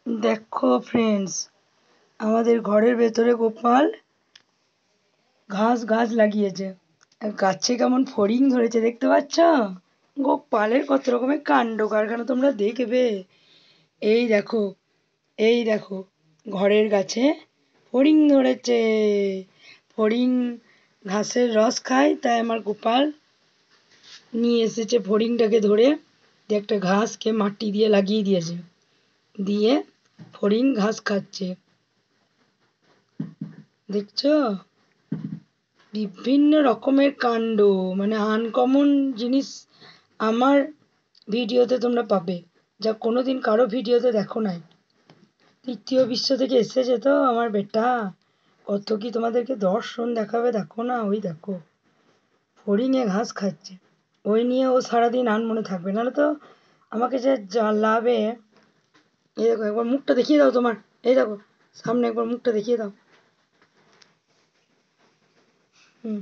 দেখো ফ্রেন্ডস, আমাদের ঘরের ভেতরে গোপাল গাছ লাগিয়েছে। আর গাছে কেমন ফড়িং ধরেছে দেখতে পাচ্ছ? গোপালের কত রকমের কাণ্ড কারখানা তোমরা দেখবে। এই দেখো, এই দেখো, ঘরের গাছে ফড়িং ধরেছে। ফড়িং ঘাসের রস খায়, তাই আমার গোপাল নিয়ে এসেছে ফড়িংটাকে ধরে। একটা ঘাসকে মাটি দিয়ে লাগিয়ে দিয়েছে, দিয়ে ফড়িং ঘাস খাচ্ছে। দেখছো? বিভিন্ন রকমের কাণ্ড, মানে আনকমন জিনিস আমার ভিডিওতে তোমরা পাবে, যা কোনোদিন কারো ভিডিওতে দেখো নাই। তৃতীয় বিশ্ব থেকে এসেছে তো আমার বেটা, কত কি তোমাদেরকে দর্শন দেখাবে। দেখো না, ওই দেখো ফড়িংয়ে ঘাস খাচ্ছে। ওই নিয়ে ও সারাদিন আনমনে থাকবে, নাহলে তো আমাকে যে জ্বালাবে। এই দেখো, একবার মুখটা দেখিয়ে দাও তোমার। এই দেখো, সামনে একবার মুখটা দেখিয়ে দাও। হুম।